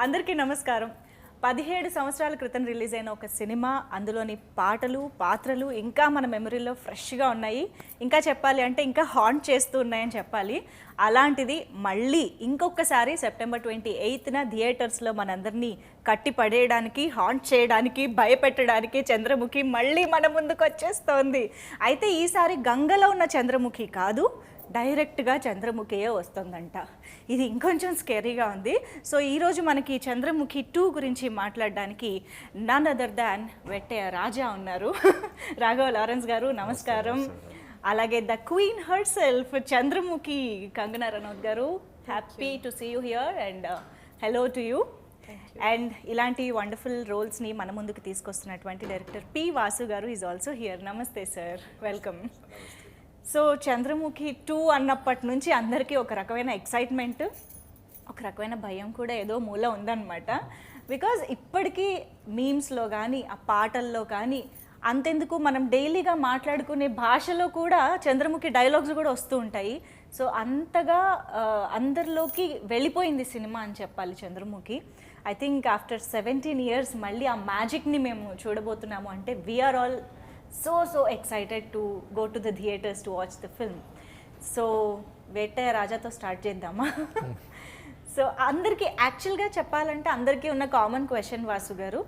అందరికీ నమస్కారం. 17 సంవత్సరాల క్రితం రిలీజ్ అయిన ఒక సినిమా, అందులోని పాటలు, పాత్రలు ఇంకా మన మెమరీలో ఫ్రెష్గా ఉన్నాయి. ఇంకా చెప్పాలి అంటే ఇంకా హాంట్ చేస్తూ ఉన్నాయని చెప్పాలి. అలాంటిది మళ్ళీ ఇంకొకసారి సెప్టెంబర్ 28న థియేటర్స్లో మనందరినీ కట్టి పడేయడానికి, హాంట్ చేయడానికి, భయపెట్టడానికి చంద్రముఖి మళ్ళీ మన ముందుకు వచ్చేస్తోంది. అయితే ఈసారి గంగలో ఉన్న చంద్రముఖి కాదు, డైరెక్ట్గా చంద్రముఖియే వస్తుందంట. ఇది ఇంకొంచెం స్కేరీగా ఉంది. సో ఈరోజు మనకి చంద్రముఖి 2 గురించి మాట్లాడడానికి నన్ అదర్ దాన్ వెట్టయ్య రాజా ఉన్నారు. రాఘవ లారెన్స్ గారు నమస్కారం. అలాగే the queen herself Chandramukhi Kangana Ranaut గారు, happy to see you here and hello to you. And ఇలాంటి వండర్ఫుల్ రోల్స్ని మన ముందుకు తీసుకొస్తున్నటువంటి డైరెక్టర్ వాసు గారు ఈజ్ ఆల్సో హియర్. నమస్తే సార్, వెల్కమ్. సో చంద్రముఖి 2 అన్నప్పటి నుంచి అందరికీ ఒక రకమైన ఎక్సైట్మెంట్, ఒక రకమైన భయం కూడా ఏదో మూల ఉందన్నమాట. బికాజ్ ఇప్పటికీ మీమ్స్లో కానీ ఆ పాటల్లో కానీ అంతెందుకు మనం డైలీగా మాట్లాడుకునే భాషలో కూడా చంద్రముఖి డైలాగ్స్ కూడా వస్తూ ఉంటాయి. సో అంతగా అందరిలోకి వెళ్ళిపోయింది సినిమా అని చెప్పాలి Chandramukhi. I think after 17 years మళ్ళీ ఆ మ్యాజిక్ని మేము చూడబోతున్నాము అంటే we are all so excited to go to the theaters to watch the film. So Vettaiya రాజాతో స్టార్ట్ చేద్దామా? సో అందరికీ యాక్చువల్గా చెప్పాలంటే అందరికీ ఉన్న కామన్ క్వశ్చన్ వాసు గారు,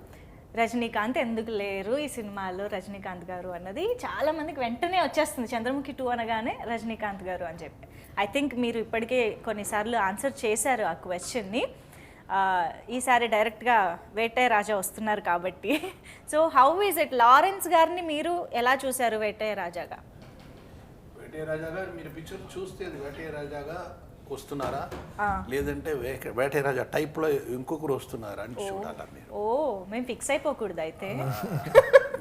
రజనీకాంత్ ఎందుకు లేరు ఈ సినిమాలో రజనీకాంత్ గారు అన్నది చాలామందికి వెంటనే వచ్చేస్తుంది. చంద్రముఖి 2 అనగానే రజనీకాంత్ గారు అని చెప్పి. ఐ థింక్ మీరు ఇప్పటికే కొన్నిసార్లు ఆన్సర్ చేశారు ఆ క్వశ్చన్ని. ఈసారి డైరెక్ట్గా వెట్టయ్య రాజా వస్తున్నారు కాబట్టి. So how is it? Lawrence గారిని మీరు ఎలా చూశారు వెట్టయ్య రాజాగా? వెట్టయ్య రాజాగా మీరు పిక్చర్ చూస్తే వెట్టయ్య రాజాగా వస్తున్నారా లేదంటే వేటయ్య రాజా టైప్లో ఇంకొకరు వస్తున్నారా అని చూడాలా మీరు? ఓ, మేము ఫిక్స్ అయిపోకూడదు అయితే.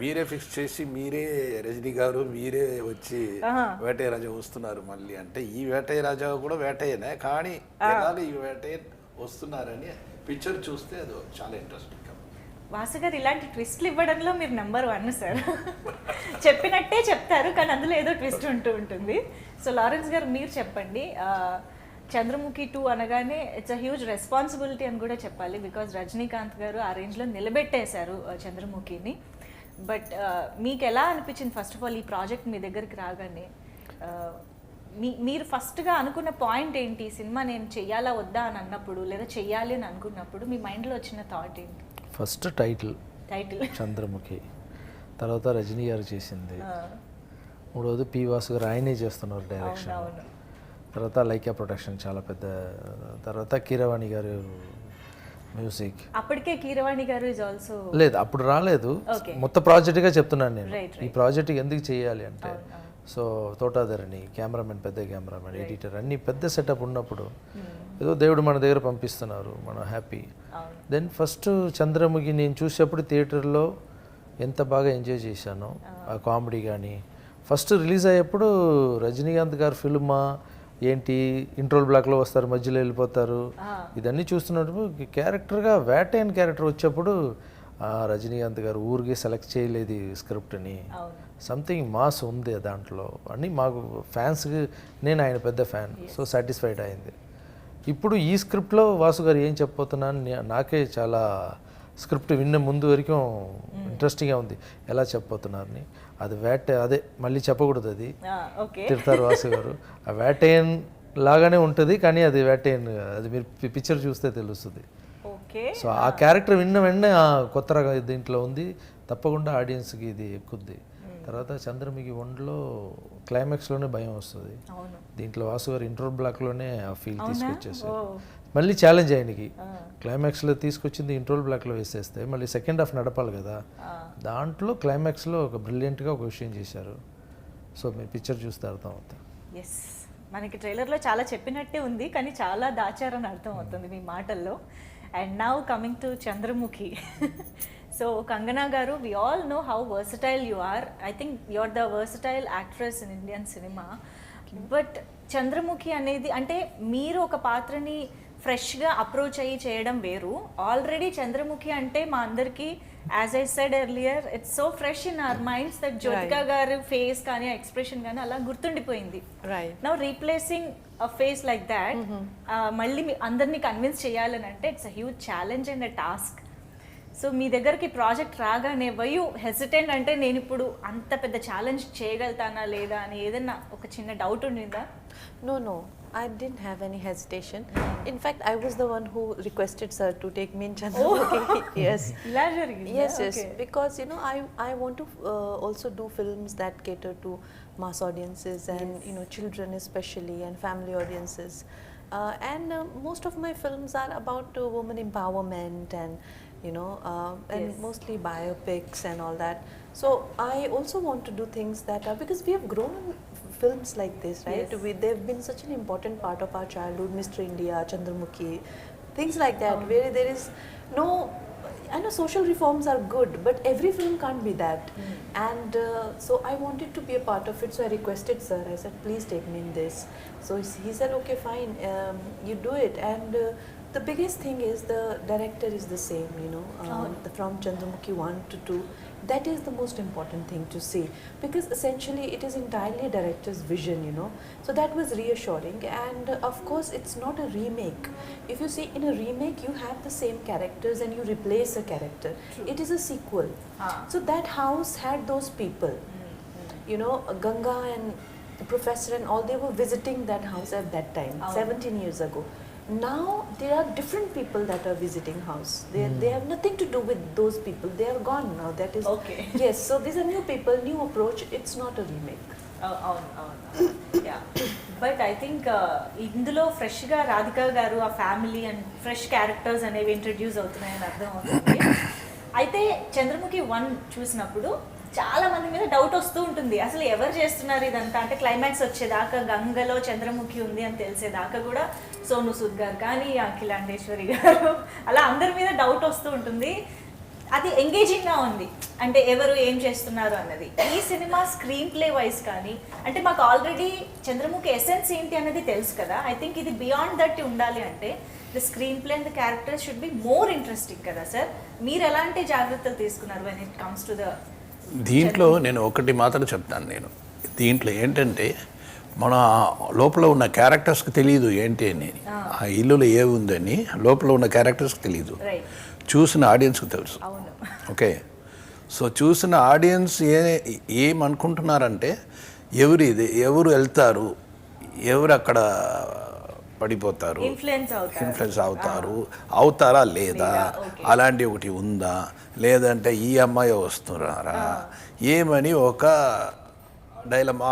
మీరే ఫిక్స్ చేసి మీరే రజనీ గారు మీరే వచ్చి వేటయ్య రాజా వస్తున్నారు మళ్ళీ అంటే ఈ వేటయ్య రాజా కూడా వేటయ్యనే, కానీ ఎలాగ ఈ వేటయ్య వస్తున్నారని పిక్చర్ చూస్తే అది చాలా ఇంట్రెస్టింగ్. వాసు గారు ఇలాంటి ట్విస్ట్లు ఇవ్వడంలో మీరు నెంబర్ 1 సార్. చెప్పినట్టే చెప్తారు కానీ అందులో ఏదో ట్విస్ట్ ఉంటూ ఉంటుంది. సో లారెన్స్ గారు మీరు చెప్పండి, చంద్రముఖి 2 అనగానే ఇట్స్ అ హ్యూజ్ రెస్పాన్సిబిలిటీ అని కూడా చెప్పాలి. బికాజ్ రజనీకాంత్ గారు ఆ రేంజ్లో నిలబెట్టేశారు చంద్రముఖిని. బట్ మీకు ఎలా అనిపించింది ఫస్ట్ ఆఫ్ ఆల్ ఈ ప్రాజెక్ట్ మీ దగ్గరికి రాగానే? మీరు ఫస్ట్గా అనుకున్న పాయింట్ ఏంటి? సినిమా నేను చెయ్యాలా వద్దా అని అన్నప్పుడు, లేదా చెయ్యాలి అని అనుకున్నప్పుడు మీ మైండ్లో వచ్చిన థాట్ ఏంటి? ఫస్ట్ టైటిల్ చంద్రముఖి, తర్వాత రజనీ గారు చేసింది, మూడవది వాసు గారు ఆయనే చేస్తున్నారు డైరెక్షన్, తర్వాత లైకా ప్రొడక్షన్ చాలా పెద్ద, తర్వాత కీరవాణి గారు మ్యూజిక్. అప్పటికే కీరవాణి గారు ఇస్ ఆల్సో లేదు, అప్పుడు రాలేదు. మొత్తం ప్రాజెక్ట్గా చెప్తున్నాను నేను. ఈ ప్రాజెక్ట్ ఎందుకు చేయాలి అంటే, సో తోటాధరణి కెమెరామెన్, పెద్ద కెమెరామెన్, ఎడిటర్ అన్నీ పెద్ద సెటప్ ఉన్నప్పుడు ఏదో దేవుడు మన దగ్గర పంపిస్తున్నారు, మనం హ్యాపీ. దెన్ ఫస్ట్ చంద్రముఖి నేను చూసేప్పుడు థియేటర్లో ఎంత బాగా ఎంజాయ్ చేశాను ఆ కామెడీ. కానీ ఫస్ట్ రిలీజ్ అయ్యేప్పుడు రజనీకాంత్ గారు ఫిల్మా ఏంటి, ఇంట్రోల్ బ్లాక్లో వస్తారు, మధ్యలో వెళ్ళిపోతారు, ఇదన్నీ చూస్తున్నప్పుడు క్యారెక్టర్గా వేటైన క్యారెక్టర్ వచ్చేప్పుడు రజనీకాంత్ గారు ఊరికే సెలెక్ట్ చేయలేదు స్క్రిప్ట్ని, సంథింగ్ మాస్ ఉంది దాంట్లో అని మాకు ఫ్యాన్స్కి, నేను ఆయన పెద్ద ఫ్యాన్, సో సాటిస్ఫైడ్ అయింది. ఇప్పుడు ఈ స్క్రిప్ట్లో వాసు గారు ఏం చెప్పబోతున్నాను నాకే చాలా స్క్రిప్ట్ విన్న ముందు వరకు ఇంట్రెస్టింగ్గా ఉంది ఎలా చెప్పబోతున్నారని. అది అదే మళ్ళీ చెప్పకూడదు, అది తిడతారు వాసు గారు. ఆ వేటైన్ లాగానే ఉంటుంది కానీ అది వేటైన్, అది మీరు పిక్చర్ చూస్తే తెలుస్తుంది. సో ఆ క్యారెక్టర్ విన్న వెంటనే కొత్త రకం దీంట్లో ఉంది, తప్పకుండా ఆడియన్స్కి ఇది ఎక్కుద్ది. తర్వాత చంద్రముఖి 1లో క్లైమాక్స్లోనే భయం వస్తుంది, దీంట్లో వాసు గారు ఇంట్రోల్ బ్లాక్లోనే ఆ ఫీల్ తీసుకొచ్చేసారు. మళ్ళీ ఛాలెంజ్ ఆయనకి, క్లైమాక్స్లో తీసుకొచ్చింది ఇంట్రోల్ బ్లాక్లో వేసేస్తే మళ్ళీ సెకండ్ హాఫ్ నడపాలి కదా, దాంట్లో క్లైమాక్స్లో ఒక బ్రిలియంట్గా ఒక విషయం చేశారు. సో మీరు పిక్చర్ చూస్తే అర్థం అవుతుంది. ఎస్, మనకి ట్రైలర్లో చాలా చెప్పినట్టే ఉంది కానీ చాలా దాచారని అర్థం అవుతుంది మీ మాటల్లో. And now coming to Chandramukhi. So Kangana గారు, we all know how versatile you are. I think you are the versatile actress in Indian cinema. But Chandramukhi అనేది అంటే మీరు ఒక పాత్రని ఫ్రెష్గా అప్రోచ్ అయ్యి చేయడం వేరు. ఆల్రెడీ చంద్రముఖి అంటే మా అందరికీ as I said earlier it's so fresh in our minds that Jyothika గారి ఫేస్ కానీ ఎక్స్ప్రెషన్ కానీ అలా గుర్తుండిపోయింది. Now replacing a face like that మళ్ళీ అందరినీ కన్విన్స్ చేయాలని అంటే it's a huge challenge and a task. So మీ దగ్గరికి ప్రాజెక్ట్ రాగానే వయు హెసిటెంట్ అంటే నేను ఇప్పుడు అంత పెద్ద ఛాలెంజ్ చేయగలుగుతానా లేదా అని ఏదన్నా ఒక చిన్న doubt ఉండిందా? No, I didn't have any hesitation. In fact, I was the one who requested sir to take me in Chandramukhi. Yes. Yes. Because I want to also do films that cater to mass audiences and children especially and family audiences. And most of my films are about women empowerment and and mostly biopics and all that. So I also want to do things that are, because we have grown films like this, right? They've been such an important part of our childhood. Mr. India, Chandramukhi, things like that, where there is no, I know social reforms are good, but every film can't be that. And so I wanted to be a part of it, so I requested sir. I said, please take me in this. So he said, okay, fine, you do it. And the biggest thing is the director is the same, from Chandramukhi 1 to 2. That is the most important thing to see, because essentially it is entirely a director's vision, So that was reassuring. And of course it's not a remake. If you see, in a remake you have the same characters and you replace a character. It is a sequel. So that house had those people. Ganga and the professor and all, they were visiting that house at that time, 17 years ago. Now there are different people that are visiting house. They have nothing to do with those people. They are gone now. That is okay. Yes, so these are new people, new approach. It's not a remake. Yeah. But I think ఇందులో ఫ్రెష్గా రాధిక గారు ఆ family and fresh characters అనేవి introduce అవుతున్నాయని అర్థం అవుతుంది. అయితే చంద్రముఖి 1 చూసినప్పుడు చాలా మంది మీద డౌట్ వస్తూ ఉంటుంది, అసలు ఎవరు చేస్తున్నారు ఇదంతా అంటే క్లైమాక్స్ వచ్చేదాకా గంగలో చంద్రముఖి ఉంది అని తెలిసేదాకా కూడా సోను సూద్ గారు కానీ అఖిలాండేశ్వరి గారు అలా అందరి మీద డౌట్ వస్తూ ఉంటుంది. అది ఎంగేజింగ్గా ఉంది, అంటే ఎవరు ఏం చేస్తున్నారు అన్నది. ఈ సినిమా స్క్రీన్ ప్లే వైజ్ కానీ అంటే మాకు ఆల్రెడీ చంద్రముఖి ఎసెన్స్ ఏంటి అన్నది తెలుసు కదా. ఐ థింక్ ఇది బియాండ్ దట్ ఉండాలి అంటే the screen play and the characters should be more interesting కదా సార్. మీరు ఎలాంటి జాగ్రత్తలు తీసుకున్నారు when it comes to the దీంట్లో? నేను ఒకటి మాత్రం చెప్తాను. నేను దీంట్లో ఏంటంటే మన లోపల ఉన్న క్యారెక్టర్స్కి తెలియదు ఏంటి అని, ఆ ఇల్లులో ఏముందని లోపల ఉన్న క్యారెక్టర్స్కి తెలియదు, చూసిన ఆడియన్స్కి తెలుసు. ఓకే, సో చూసిన ఆడియన్స్ ఏమనుకుంటున్నారంటే ఎవరు వెళ్తారు, ఎవరు అక్కడ పడిపోతారు, ఇన్ఫ్లుయెన్స్ అవుతారా లేదా, అలాంటి ఒకటి ఉందా, లేదంటే ఈ అమ్మాయి వస్తున్నారా ఏమని ఒక డైలమా,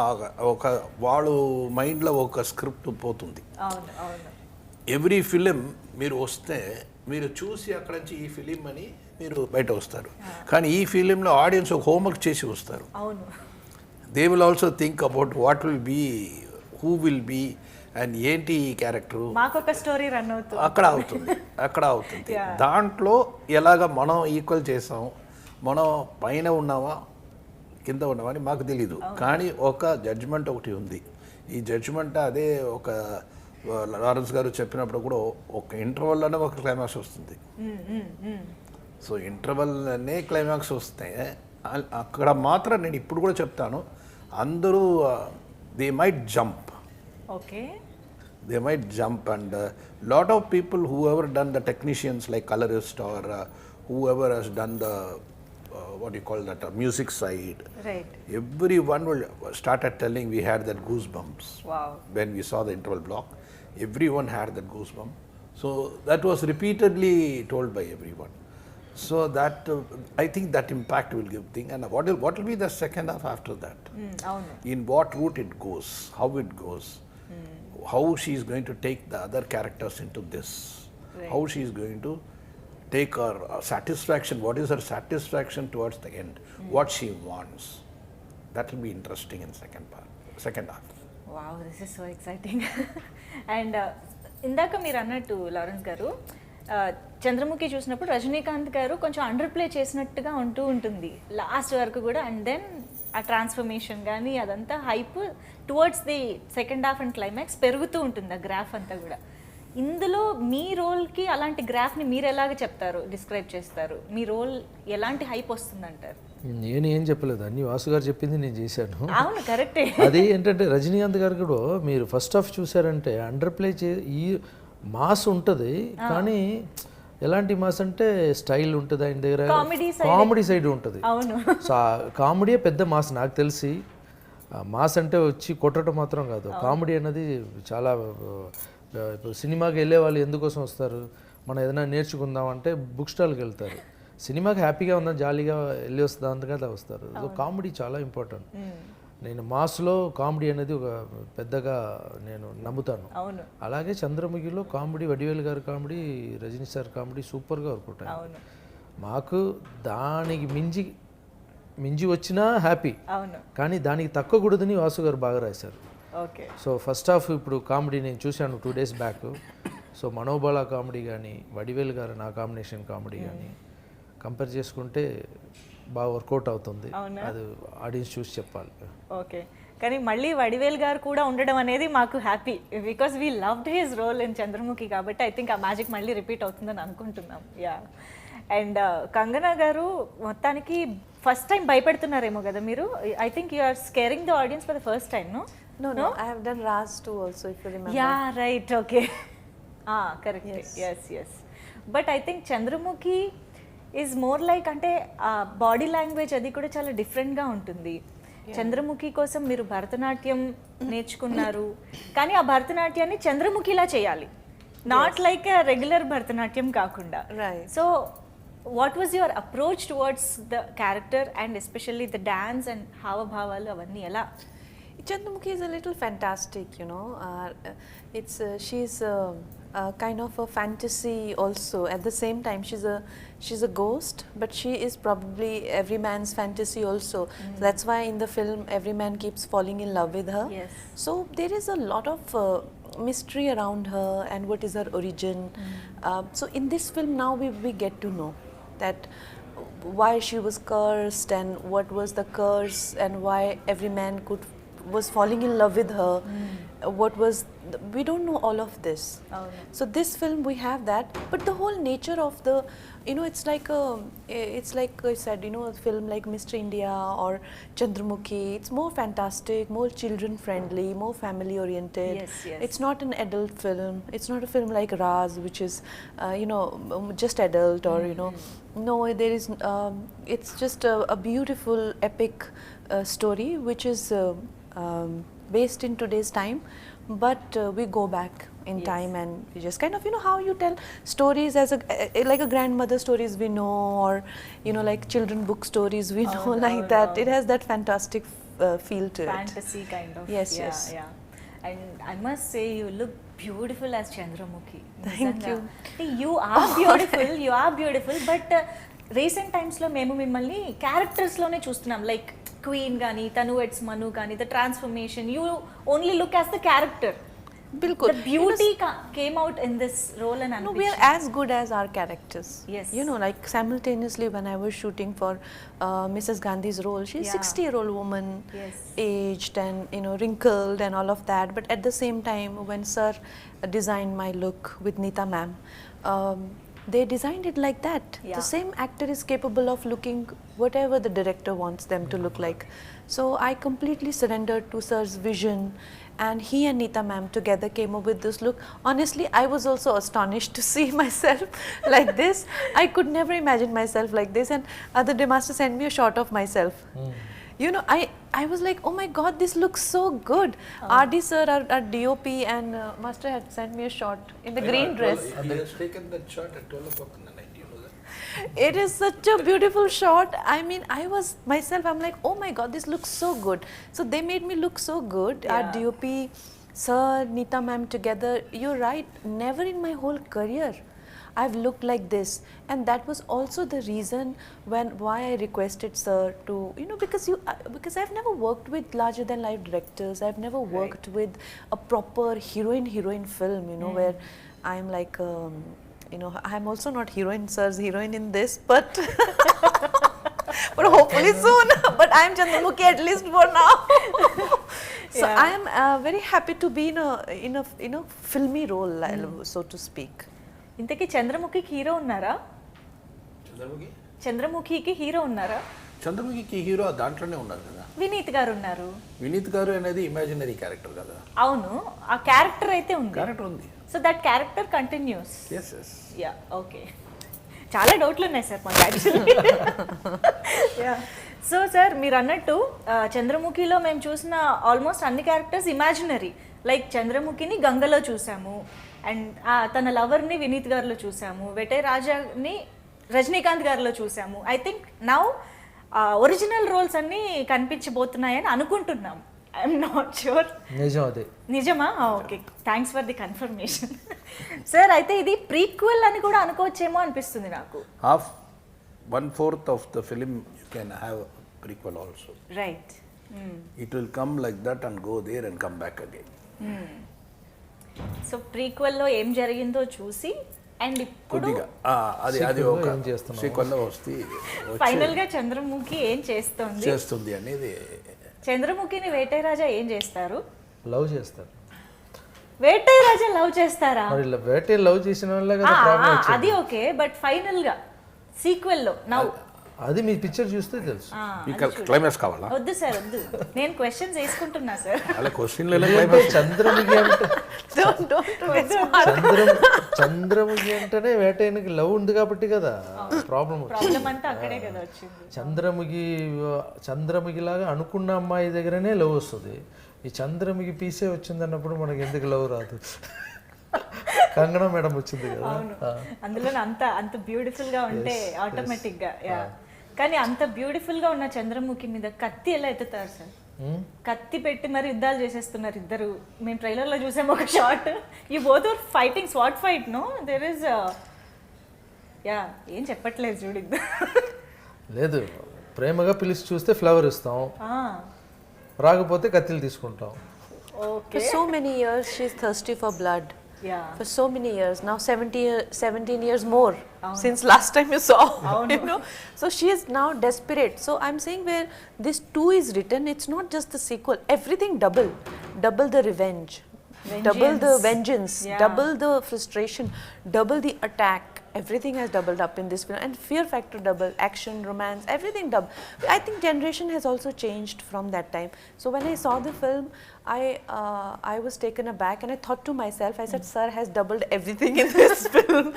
ఒక వాళ్ళు మైండ్లో ఒక స్క్రిప్ట్ పోతుంది. ఎవ్రీ ఫిలిం మీరు వస్తే మీరు చూసి అక్కడ నుంచి ఈ ఫిలిం అని మీరు బయట వస్తారు, కానీ ఈ ఫిలింలో ఆడియన్స్ ఒక హోంవర్క్ చేసి వస్తారు. They will also think about what will be, who will be and ఏంటి ఈ క్యారెక్టరు, మాకొక స్టోరీ రన్ అవుతుంది, అక్కడ అవుతుంది. దాంట్లో ఎలాగ మనం ఈక్వల్ చేసాం, మనం పైన ఉన్నామా కింద ఉన్నామా అని మాకు తెలీదు, కానీ ఒక జడ్జ్మెంట్ ఒకటి ఉంది. ఈ జడ్జ్మెంట్ అదే ఒక లారెన్స్ గారు చెప్పినప్పుడు కూడా ఒక ఇంటర్వల్లోనే ఒక క్లైమాక్స్ వస్తుంది. సో ఇంటర్వల్లోనే క్లైమాక్స్ వస్తే అక్కడ మాత్రం నేను ఇప్పుడు కూడా చెప్తాను, అందరూ they might jump. Okay. They might jump, and lot of people, whoever done the technicians like colorist or whoever has done the what do you call that, music side, right, everyone will started telling we had that goosebumps. Wow. When we saw the interval block, everyone had that goosebump. So that was repeatedly told by everyone. So that I think that impact will give thing. And what will be the second half after that? In what route it goes, how it goes, how she is going to take the other characters into this, how she is going to take her satisfaction, what is her satisfaction towards the end, what she wants. That will be interesting in second half. Wow, this is so exciting. And ఇందాక మీరు అన్నట్టు Lawrence గారు చంద్రముఖి చూసినప్పుడు రజనీకాంత్ గారు కొంచెం under play చేసినట్టుగా ఉంటుంది last వరకు కూడా, అండ్ దెన్ ఆ ట్రాన్స్ఫర్మేషన్ కానీ అదంతా hype towards the second half and climax పెరుగుతూ ఉంటుంది ఆ గ్రాఫ్ అంతా కూడా. ఇందులో మీ రోల్కి అలాంటి గ్రాఫ్ని మీరు ఎలాగ చెప్తారు, డిస్క్రైబ్ చేస్తారు? మీ రోల్ ఎలాంటి హైప్ వస్తుందంటారు? నేను ఏం చెప్పలేదు, అన్ని వాసు గారు చెప్పింది నేను చేశాను. అవును, కరెక్టే. అది ఏంటంటే రజనీకాంత్ గారు కూడా మీరు ఫస్ట్ హాఫ్ చూసారంటే అండర్ ప్లే ఈ మాస్ ఉంటుంది, కానీ ఎలాంటి మాస్ అంటే స్టైల్ ఉంటుంది ఆయన దగ్గర, కామెడీ సైడ్ ఉంటుంది. సో కామెడీ పెద్ద మాస్ నాకు తెలిసి. మాస్ అంటే వచ్చి కొట్టడం మాత్రం కాదు, కామెడీ అనేది చాలా. ఇప్పుడు సినిమాకి వెళ్ళే వాళ్ళు ఎందుకోసం వస్తారు, మనం ఏదైనా నేర్చుకుందాం అంటే బుక్ స్టాల్కి వెళ్తారు. సినిమాకి హ్యాపీగా ఉందా, జాలీగా వెళ్ళి వస్తుందా అందుకదా వస్తారు. సో కామెడీ చాలా ఇంపార్టెంట్. నేను మాస్లో కామెడీ అనేది ఒక పెద్దగా నేను నమ్ముతాను. అలాగే చంద్రముఖిలో కామెడీ, వడివేలు గారి కామెడీ, రజనీ సార్ కామెడీ సూపర్గా వర్క్ అవుతాయి. మాకు దానికి మించి వచ్చినా హ్యాపీ, కానీ దానికి తక్కువకూడదని వాసు గారు బాగా రాశారు. సో ఫస్ట్ హాఫ్ ఇప్పుడు కామెడీ నేను చూశాను 2 days బ్యాక్. సో మనోబల కామెడీ కానీ, వడివేలు గారు నా కాంబినేషన్ కామెడీ కానీ కంపేర్ చేసుకుంటే బాగా వర్కౌట్ అవుతుంది. అది ఆడియన్స్ చూసి చెప్పాలి. ఓకే, కానీ మళ్ళీ వడివేల్ గారు కూడా ఉండడం అనేది మాకు happy, because we loved his role in Chandramukhi. కాబట్టి ఐ థింక్ ఆ మ్యాజిక్ మళ్ళీ రిపీట్ అవుతుందని అనుకుంటున్నాం. యా. అండ్ కంగనా గారు మొత్తానికి ఫస్ట్ టైం భయపెడుతున్నారేమో కదా మీరు. I think you are scaring the audience for the first time. No, I have done Raz 2 also, if you remember. Yeah, right, okay. Correct. Yes. But I think Chandramukhi is more like, అంటే body language అది కూడా చాలా డిఫరెంట్గా ఉంటుంది. చంద్రముఖి కోసం మీరు భరతనాట్యం నేర్చుకున్నారు, కానీ ఆ భరతనాట్యాన్ని చంద్రముఖిలా చేయాలి, నాట్ లైక్ రెగ్యులర్ భరతనాట్యం కాకుండా. So what was your approach towards the character and especially the dance and హావభావాలు అవన్నీ ఎలా? Chandramukhi is a little fantastic, you know. She's kind of a fantasy also. At the same time, she's a ghost, but she is probably every man's fantasy also. So that's why in the film, every man keeps falling in love with her. Yes. So there is a lot of mystery around her and what is her origin. So in this film now we get to know that why she was cursed and what was the curse and why every man was falling in love with her. What was we don't know all of this. So this film we have that, but the whole nature of the, you know, it's like I said, you know, a film like Mr. India or Chandramukhi, it's more fantastic, more children friendly, more family oriented. Yes. It's not an adult film, it's not a film like Raz, which is you know, just adult, or you know, no, there is it's just a beautiful epic story which is based in today's time, but we go back in time and we just kind of, you know, how you tell stories as like a grandmother stories we know, or you know, like children book stories we know, like that. It has that fantastic feel to fantasy it. kind of. Yes. And I must say you look beautiful as Chandramukhi. Thank you. You are beautiful, but recent times lo memu mimmalni characters lone chustunam, like Queen gani, 𝗤𝗏𝘰𝗵 gani, the transformation, you only look as the character. Bilkul. The beauty came out in this role and ambition. No, we are as good as our characters. Yes. You know, like simultaneously when I was shooting for Mrs. Gandhi's role, she's 60-year-old woman, aged and, you know, wrinkled and all of that. But at the same time, when Sir designed my look with Neeta ma'am, they designed it like that. The same actor is capable of looking whatever the director wants them to look like. So I completely surrendered to Sir's vision, and he and Neeta ma'am together came up with this look. Honestly, I was also astonished to see myself like this. I could never imagine myself like this, and the day master sent me a shot of myself. You know, I was like, oh my god, this looks so good. RD sir, our DOP and master had sent me a shot in the green dress. He has taken that shot at 12 o'clock in the night, you know that? It is such a beautiful shot. I mean, I was myself, I'm like, oh my god, this looks so good. So they made me look so good. Our DOP, sir, Neeta ma'am together. You're right, never in my whole career I've looked like this, and that was also the reason why I requested sir to, you know, because I've never worked with larger than life directors. I've never worked with a proper heroine film, you know, where I'm like you know, I'm also not sir's heroine in this, but but hopefully soon. But I'm Chandramukhi at least for now. So I am very happy to be in a filmy role, so to speak. ఇంతకీ చంద్రముఖికి hero ఉన్నారా? చంద్రముఖికి hero ఉన్నారా? చంద్రముఖికి hero దాంట్లోనే ఉన్నారు కదా. వినీత్ గారు ఉన్నారు. వినీత్ గారు అనేది ఇమాజినరీ క్యారెక్టర్ కదా. అవును, ఆ క్యారెక్టర్ అయితే ఉంది. క్యారెక్టర్ ఉంది. So that character continues. Yes yes. Yeah okay. చాలా డౌట్లు ఉన్నాయి సార్ మాకు యాక్చువల్లీ. సో సార్ మీరు అన్నట్టు చంద్రముఖిలో మేము చూసిన ఆల్మోస్ట్ అన్ని క్యారెక్టర్స్ ఇమాజినరీ. లైక్ చంద్రముఖిని గంగలో చూసాము, అండ్ తన లవర్ని వినీత్ గారిలో చూసాము, వెటే రాజాని రజనీకాంత్ గారిలో చూసాము. I think now original roles అన్నీ కనిపించబోతున్నాయని అనుకుంటున్నాం. I'm not sure. నిజమా? Okay, thanks for the confirmation. Sir అయితే ఇది ప్రీక్వెల్ అని కూడా అనుకోవచ్చేమో అనిపిస్తుంది నాకు. Half 1/4 of the film you can have a prequel also. Right. It will come like that and go there and come back again. So ప్రీక్వెల్లో ఏం జరిగిందో చూసి అండ్ ఇప్పుడు అది ఒక సీక్వెల్లో వస్తే ఫైనల్ గా చంద్రముఖి ఏం చేస్తుంది అనేది. చంద్రముఖిని వేటే రాజా ఏం చేస్తారు? లవ్ చేస్తారు. వేటే రాజా లవ్ చేస్తారా? మరి వేటే లవ్ చేసిన వాళ్ళే కదా ప్రాబ్లం వచ్చింది. అది ఓకే, బట్ ఫైనల్ గా సీక్వెల్లో నౌ అది మీ పిక్చర్ చూస్తే తెలుసు. క్లైమాక్స్ కావాలా? వద్దు సార్, వద్దు. నేను క్వశ్చన్స్ వేసుకుంటున్నా సార్. అలా క్వశ్చన్లు చంద్రముఖి అంటే చంద్రముఖి అంటేనే వేటయ్యకి లవ్ ఉంది కాబట్టి కదా ప్రాబ్లం అంతా అక్కడే కదా వచ్చింది. చంద్రముఖి లాగా అనుకున్న అమ్మాయి దగ్గరనే లవ్ వస్తుంది. ఈ చంద్రముఖి పీసే వచ్చింది అన్నప్పుడు మనకి ఎందుకు లవ్ రాదు? కంగనా మేడం వచ్చింది కదా, అందులో అంత బ్యూటిఫుల్ గా ఉంటే ఆటోమేటిక్ గా. కానీ అంత బ్యూటిఫుల్ గా ఉన్న చంద్రముఖి మీద కత్తి ఎలా ఎత్తుతారు సార్? కత్తి పెట్టి మరి యుద్ధాలు చేసేస్తున్నారు ఇద్దరు. మేము ట్రైలర్ లో చూసాము ఒక shot. You both are fighting swat fight. No there is ఏం చెప్పట్లేదు చూడు. లేదు, ప్రేమగా పిలిచి చూస్తే ఫ్లవర్ ఇస్తాం, రాకపోతే కత్తిలు తీసుకుంటాం. For so many years she is thirsty for blood. For so many years now, 17 years more since last time you saw. You know, so she is now desperate. So I'm saying where this 2 is written, it's not just the sequel, everything double the revenge, double the vengeance, double the frustration, double the attack. Everything has doubled up in this film, and fear factor double, action, romance, everything double. I think generation has also changed from that time. So when I saw the film, I was taken aback, and I thought to myself, I said, sir has doubled everything in this film,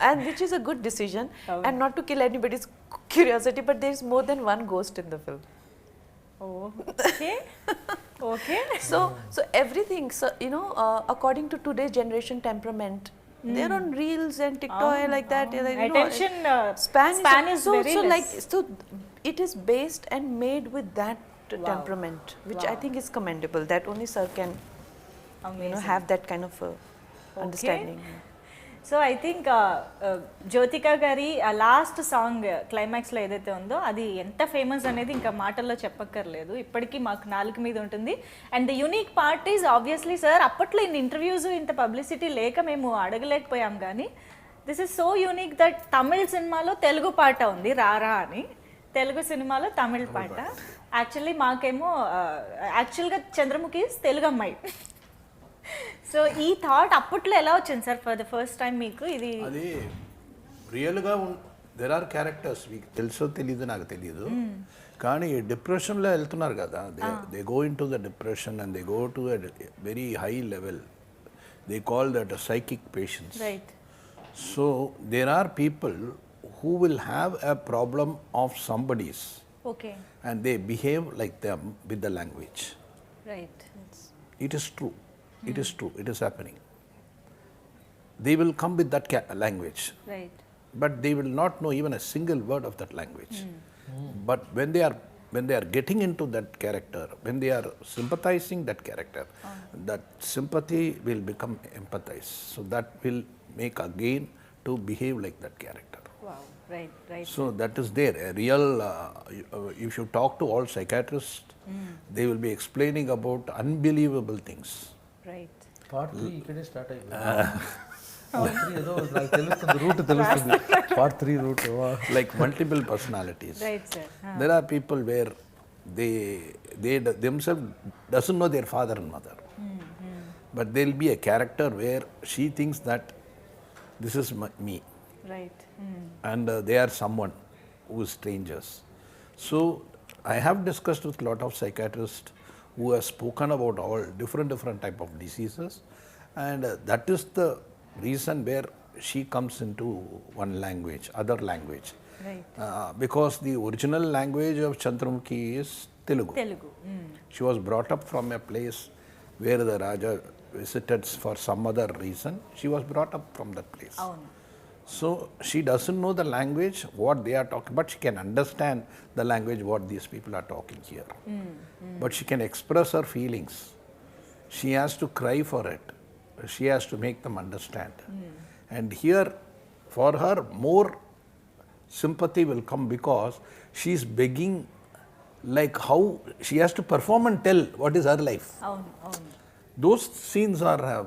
and which is a good decision. And not to kill anybody's curiosity, but there is more than one ghost in the film. Okay. Okay. So everything, so you know, according to today's generation temperament, they're on reels and TikTok like that. Attention span is very so less. like, so it is based and made with that temperament, which I think is commendable. That only sir can, you know, have that kind of understanding. So I think Jyothika గారి ఆ last song క్లైమాక్స్లో ఏదైతే ఉందో అది ఎంత famous అనేది ఇంకా మాటల్లో చెప్పక్కర్లేదు, ఇప్పటికీ మాకు నాలుగు మీద ఉంటుంది. And the unique part is obviously sir, అప్పట్లో ఇన్ని ఇంటర్వ్యూస్ ఇంత పబ్లిసిటీ లేక మేము అడగలేకపోయాం, కానీ this is so unique that Tamil సినిమాలో తెలుగు పాట ఉంది రారా అని, తెలుగు సినిమాలో తమిళ్ పాట. యాక్చువల్లీ మాకేమో యాక్చువల్గా చంద్రముఖి తెలుగు అమ్మాయి. సో ఈ థాట్ అప్పట్లో ఎలా వచ్చింది sir for the first time మీకు? ఇది అది రియల్గా దెర్ ఆర్ క్యారెక్టర్స్ మీకు తెలుసో తెలీదు, నాకు తెలియదు, కానీ డిప్రెషన్లో వెళ్తున్నారు కదా, they go into the depression and they go to a very high level, they call that psychic patients. Right. So there are people who will have a problem of somebody's, okay, and they behave like them with the language. Right. It is true. It is true. It is happening. They will come with that language. Right. But they will not know even a single word of that language. But when they are getting into that character, when they are sympathizing that character, that sympathy will become empathize. So that will make again to behave like that character. Wow. Right, right. So that is there. A real, if you talk to all psychiatrists, they will be explaining about unbelievable things. Right. Part 3 ikkade start ayindi. Part 3 edo naaku telustundi, route telustundi. Part 3 route. Like multiple personalities. Right, sir. There are people where they themselves doesn't know their father and mother. But there'll be a character where she thinks that this is me. Right. And they are someone who is strangers. So I have discussed with a lot of psychiatrists who have spoken about all different type of diseases, and that is the reason where she comes into one language, other language. Right. Because the original language of Chandramukhi is Telugu. She was brought up from a place where the Raja visited for some other reason. She was brought up from that place. So she doesn't know the language, what they are talking, but she can understand the language, what these people are talking here. But she can express her feelings. She has to cry for it. She has to make them understand. And here, for her, more sympathy will come because she is begging, like how she has to perform and tell what is her life. Those scenes are,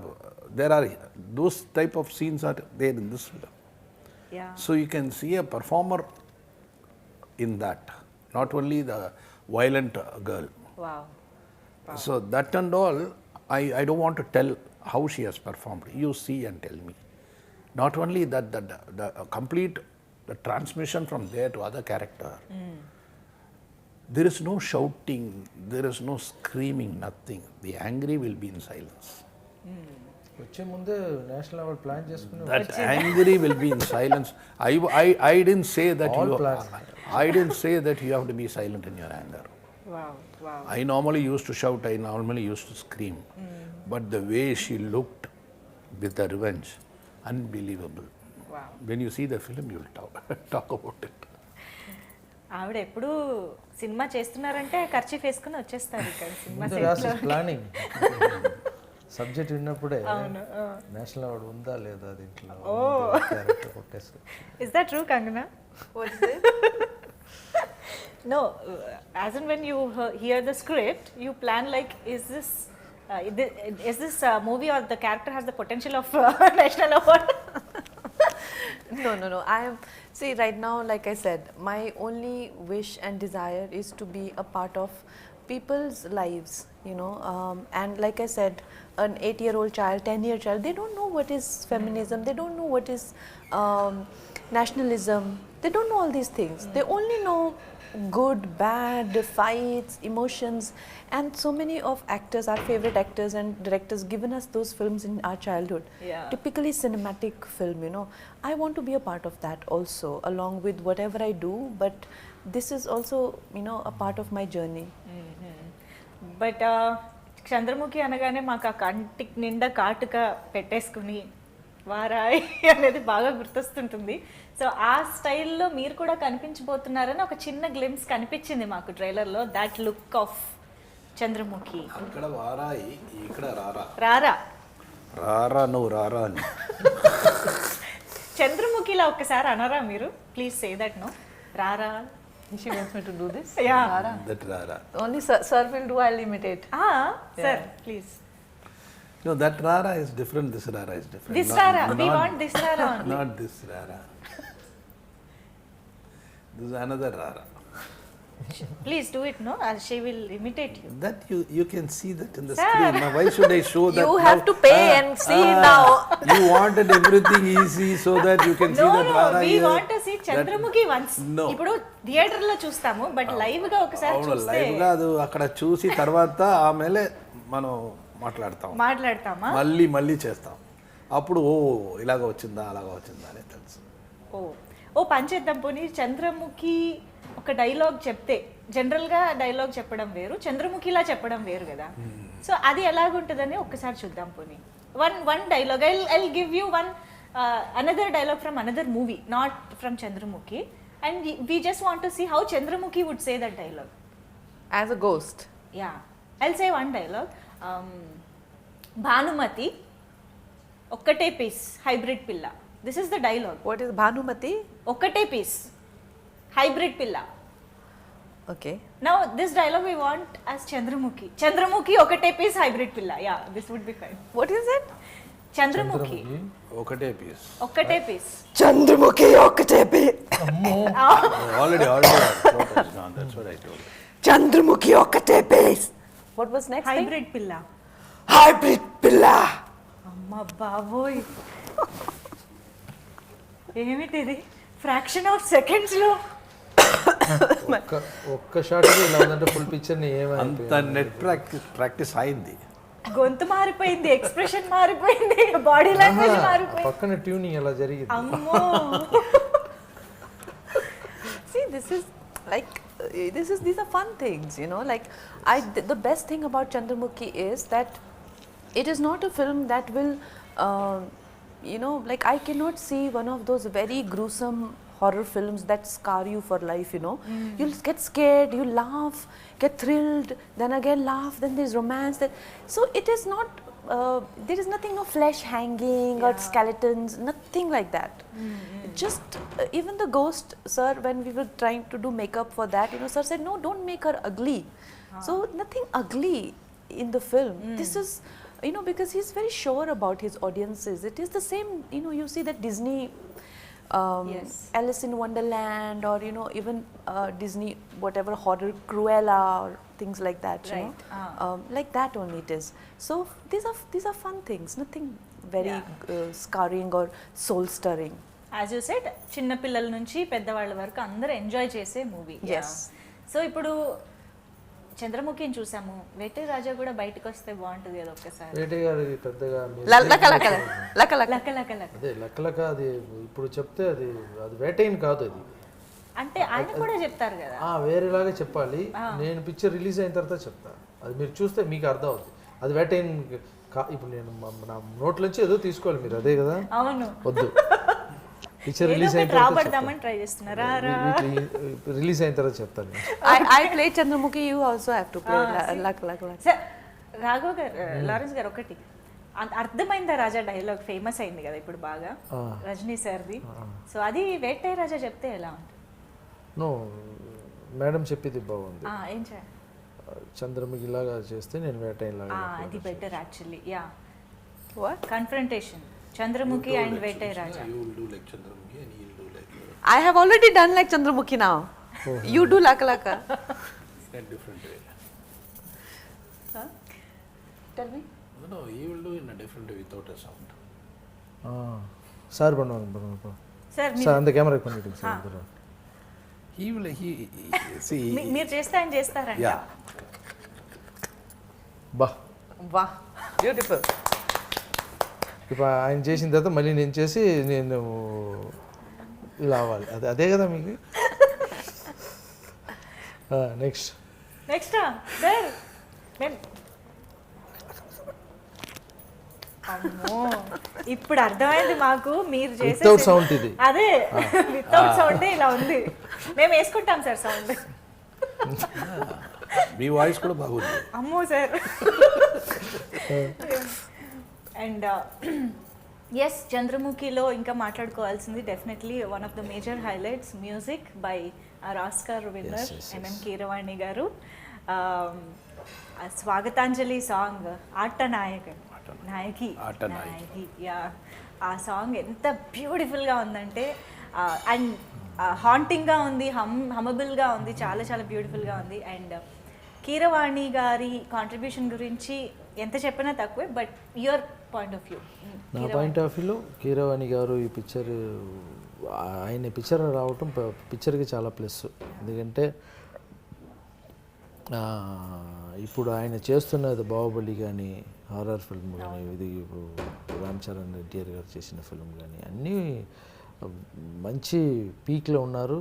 those type of scenes are there in this film. Yeah. So you can see a performer in that, not only the violent girl. Wow. So that and all, I don't want to tell how she has performed. You see and tell me. Not only that, the complete the transmission from there to other character. There is no shouting, there is no screaming, nothing. The angry will be in silence. వచ్చే ముందే national award plan చేసుకుని That angry will be in silence. I didn't say that I didn't say that you have to be silent in your anger. Wow. I normally used to shout, I normally used to scream. But the way she looked with the revenge, unbelievable. Wow. When you see the film, you will talk about it. ఆవిడ ఎప్పుడు cinema చేస్తున్నారంటే kerchief వేసుకుని వచ్చేస్తారు ఇక్కడ cinema రాసి planning subject విన్నప్పుడే national award ఉందా లేదా దీంట్లో క్యారెక్టర్ కొట్టేసి. Is that true Kangana? What's it? No, as in when you hear the script, you plan like, is this movie or the character has the potential of national award? No. See, right now, like I said, my only wish and desire is to be a part of people's lives, you know. And like I said, an 8-year-old child, 10-year child, they don't know what is feminism, they don't know what is nationalism, they don't know all these things. They only know good, bad, fights, emotions, and so many of actors, our favorite actors and directors, given us those films in our childhood. Yeah. Typically cinematic film, you know. I want to be a part of that also, along with whatever I do, but this is also, you know, a part of my journey. But Chandramukhi అనగానే మాకు ఆ కంటికి నిండా కాటుక పెట్టేసుకుని వారాయ్ అనేది బాగా గుర్తొస్తుంటుంది. So ఆ స్టైల్లో మీరు కూడా కనిపించబోతున్నారని ఒక చిన్న గ్లిమ్స్ కనిపించింది మాకు ట్రైలర్లో. That look of Chandramukhi. అక్కడ వారాయి, ఇక్కడ రారా నువ్వు రారా అని. చంద్రముఖిలా ఒక్కసారి అనరా మీరు? Please say that. నో, రారా. She wants me to do this? Yeah. Rara. That Rara. Only sir will do, I'll imitate. Sir, please. No, that Rara is different, this Rara is different. This Rara, we want this Rara only. Not this Rara. This is another Rara. Please do it, no? She will imitate you. That you can see that in the screen. Now, why should I show that? You have to pay and see now. You wanted everything easy so that you can see that Rara we here. want to see Chandramukhi once. No. ఇప్పుడు theatre లో చూస్తాము, but live గా ఒకసారి చూస్తే live కాదు, అక్కడ చూసి తర్వాత ఆమెలే మనం మాట్లాడతామా, మళ్ళీ చేస్తాం. అప్పుడు ఇలాగ వచ్చిందా అలాగా వచ్చిందా అని తెలుసు. ఓ పని చేద్దాం పోనీ. చంద్రముఖి ఒక డైలాగ్ చెప్తే, జనరల్గా డైలాగ్ చెప్పడం వేరు, చంద్రముఖిలా చెప్పడం వేరు కదా. సో అది ఎలాగుంటుందని ఒక్కసారి చూద్దాం పోనీ. One dialogue, I'll give you one another dialogue from another movie, not from Chandramukhi, and we just want to see how Chandramukhi would say that dialogue As a ghost. Yeah, I'll say one dialogue. Bhanumati ఒక్కటే piece hybrid పిల్ల. This is the dialogue. What is Bhanumati? ఒక్కటే పీస్ hybrid pilla. Okay. Now this dialogue we want as Chandramukhi. Chandramukhi okate piece hybrid pilla. Yeah, this would be fine. What is it? Chandramukhi. Okate piece. Okate piece. Chandramukhi okate piece. Already photos gone. That's what I told you. Chandramukhi ఒకటే base. What was next thing? Hybrid పిల్ల. Hybrid pilla. అమ్మ బాబోయ్, ఏమిటిది? Fraction of seconds లో ఒక్క shot ఇలా ఉందంటే full పిక్చర్ని అంత నెట్ ప్రాక్టీస్ అయింది. గొంతు మారిపోయింది, ఎక్స్ప్రెషన్ మారిపోయింది, బాడీ లాంగ్వేజ్ మారిపోయింది. పక్కన ట్యూనింగ్ ఎలా జరిగింది. అమ్మో. See, these are fun things, you know. Like the best thing about Chandramukhi is that it is not a film that will, you know, like I cannot see one of those very gruesome horror films that scar you for life, you know. You'll get scared, you laugh, get thrilled, then again laugh, then there's romance. So it is not, there is nothing, no flesh hanging or skeletons, nothing like that. Just even the ghost, sir, when we were trying to do makeup for that, you know, sir said, no, don't make her ugly. So nothing ugly in the film. This is, you know, because he's very sure about his audiences. It is the same, you know, you see that Disney, Alice in Wonderland, or you know, even Disney whatever horror Cruella or things like that, you know, like that only it is. So these are fun things, nothing very scarring or soul stirring. As you said, చిన్న పిల్లల నుంచి పెద్దవాళ్ళ వరకు అందరూ enjoy చేసే movie. So ఇప్పుడు చంద్రముఖిని చూసాము, వేటే రాజా కూడా బయటకు వస్తే బాగుంటుంది కదా ఒక్కసారి. వేటే గారి పెద్దగా అదే లక్కలక అది ఇప్పుడు చెప్తే అది వేటైన్ కాదు, అది అంటే ఆయన కూడా చెప్తారు కదా. వేరేలాగా చెప్పాలి. నేను పిక్చర్ రిలీజ్ అయిన తర్వాత చెప్తా, అది మీరు చూస్తే మీకు అర్థం అవుతుంది. అది వేటైన్ ఇప్పుడు నేను నా నోట్లోంచి ఏదో తీసుకోవాలి మీరు, అదే కదా. అవును, వద్దు. పిక్చర్ రిలీజ్ అయిన తర్వాత ట్రై చేస్తున్నారా? రిలీజ్ అయిన తర్వాత చెప్తాను. I play Chandramukhi, you also have to play like. Raghav గారు, లారెన్స్ గారు, ఒకటి అర్థమైందా రాజా డైలాగ్ ఫేమస్ అయింది కదా ఇప్పుడు బాగా, రజనీ సార్ది. సో అది వేటే రాజా చెప్తే ఎలా ఉంటుంది? నో మేడం చెప్పింది బాగుంది. ఏం చేయాలి? చంద్రముఖి లాగా చేస్తే నేను వేటైన్ లాగా. అది better actually. What confrontation Chandramukhi and Vete Raja. You will do like Chandramukhi and he will do like. I have already done like Chandramukhi now. You do laka. In a different way. Tell me. No, he will do in a different way without a sound. Sir பண்ணுவாங்க sir அந்த camera பண்ணிடுங்க sir. He will see. మీరు చేస్తే ఆయన చేస్తారంట. Yeah. Wow. Beautiful. ఇప్పుడు ఆయన చేసిన తర్వాత మళ్ళీ నేను చేసి నేను ఇలా అవ్వాలి, అదే కదా మీకు. నెక్స్ట్ సార్ అమ్మో, ఇప్పుడు అర్థమైంది మాకు మీరు చేసే వితౌట్ సౌండ్. ఇది అదే వితౌట్ సౌండ్ ఇలా ఉంది. మేము వేసుకుంటాం సార్ సౌండ్. మీ వాయిస్ కూడా బాగుంది. అమ్మో సార్. అండ్ ఎస్, చంద్రముఖిలో ఇంకా మాట్లాడుకోవాల్సింది definitely one of the major highlights, music by our Oscar winner MM Keeravani గారు. స్వాగతాంజలి సాంగ్ నాయకి. ఆ సాంగ్ ఎంత బ్యూటిఫుల్గా ఉందంటే, అండ్ హాంటింగ్గా ఉంది, హమబుల్గా ఉంది, చాలా చాలా బ్యూటిఫుల్గా ఉంది. అండ్ కీరవాణి గారి కాంట్రిబ్యూషన్ గురించి ఎంత చెప్పినా తక్కువే, but your point of view. నా పాయింట్ ఆఫ్ వ్యూలో కీరవాణి గారు ఈ పిక్చర్, ఆయన పిక్చర్ రావటం పిక్చర్కి చాలా ప్లస్. ఎందుకంటే ఇప్పుడు ఆయన చేస్తున్నది బాహుబలి కానీ, హారర్ ఫిల్మ్ కానీ, ఇది ఇప్పుడు రామ్ చరణ్ ఎన్టీఆర్ గారు చేసిన ఫిల్మ్ కానీ, అన్నీ మంచి పీక్లో ఉన్నారు.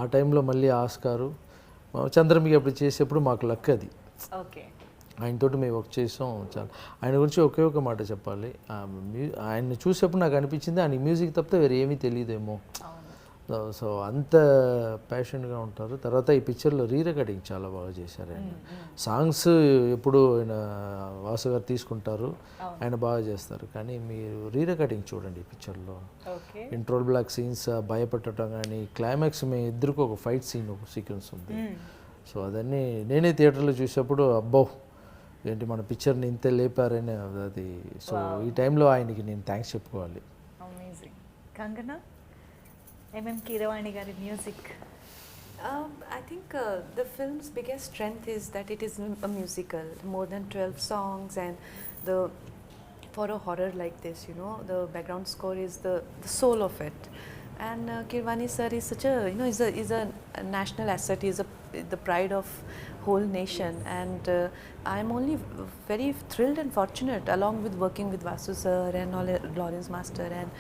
ఆ టైంలో మళ్ళీ ఆస్కారు చంద్రముఖి అప్పుడు చేసేప్పుడు మాకు లక్ అది. ఓకే, ఆయనతోటి మేము వర్క్ చేసాం. చాలా ఆయన గురించి ఒకే ఒక మాట చెప్పాలి, ఆయన్ని చూసేప్పుడు నాకు అనిపించింది ఆయన మ్యూజిక్ తప్పితే వేరే ఏమీ తెలియదేమో. సో అంత ప్యాషన్గా ఉంటారు. తర్వాత ఈ పిక్చర్లో రీరికార్డింగ్ చాలా బాగా చేశారు ఆయన. సాంగ్స్ ఎప్పుడు ఆయన వాసు గారు తీసుకుంటారు, ఆయన బాగా చేస్తారు. కానీ మీరు రీరికార్డింగ్ చూడండి ఈ పిక్చర్లో. ఇంట్రోల్ బ్లాక్ సీన్స్, భయపెట్టడం కానీ, క్లైమాక్స్ మేము ఇద్దరికి ఒక ఫైట్ సీన్, ఒక సీక్వెన్స్ ఉంది. సో అదన్నీ నేనే థియేటర్లో చూసేప్పుడు అబ్బో ఏంటి మన పిక్చర్ని ఇంతే లేపారని అది. సో ఈ టైంలో ఆయనకి నేను థ్యాంక్స్ చెప్పుకోవాలి. కంగనా, ఎంఎం కీరవాణి గారి music. I think the film's biggest strength is that it is a musical, more than 12 songs, and for a horror like this, you know, the background score is the soul of it. And 𝗕𝗏𝘁𝗆 sir is such a, you know, is a national asset. He is the pride of whole nation, and I'm only very thrilled and fortunate, along with working with Vasu sir and Lawrance master, and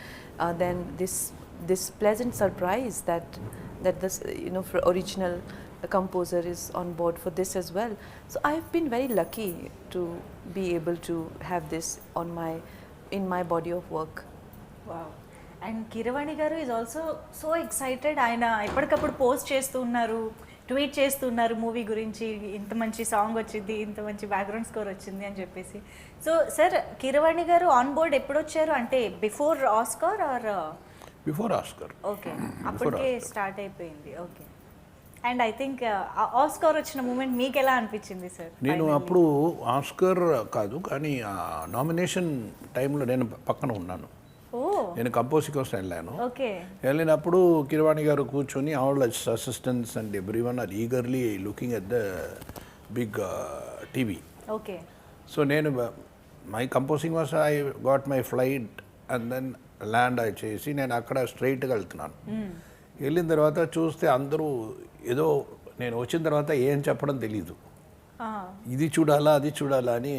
then this pleasant surprise that this, you know, original composer is on board for this as well. So I've been very lucky to be able to have this in my body of work. Wow. And Keeravani గారు is also so excited. ఆయన ఎప్పటికప్పుడు post చేస్తూ ఉన్నారు, tweet చేస్తున్నారు movie గురించి, ఇంత మంచి song వచ్చింది, ఇంత మంచి బ్యాక్గ్రౌండ్ స్కోర్ వచ్చింది అని చెప్పేసి. సో సార్, కిరవాణి గారు ఆన్ బోర్డ్ ఎప్పుడు వచ్చారు, అంటే before Oscar are before Oscar? Okay, అప్పటికే స్టార్ట్ అయిపోయింది. Okay. And I think Oscar వచ్చిన మూమెంట్ మీకు ఎలా అనిపించింది సార్? నేను అప్పుడు ఆస్కార్ కాదు, కానీ నామినేషన్ టైంలో నేను పక్కన ఉన్నాను. నేను కంపోజింగ్ కోసం వెళ్ళాను. వెళ్ళినప్పుడు కిరవాణి గారు కూర్చొని all assistants and everyone are eagerly looking at the big TV. Okay. So నేను my composing was I got my flight and then land అయి చేసి నేను అక్కడ స్ట్రైట్గా వెళ్తున్నాను. వెళ్ళిన తర్వాత చూస్తే అందరూ ఏదో, నేను వచ్చిన తర్వాత ఏం చెప్పడం తెలీదు, ఇది చూడాలా అది చూడాలా అని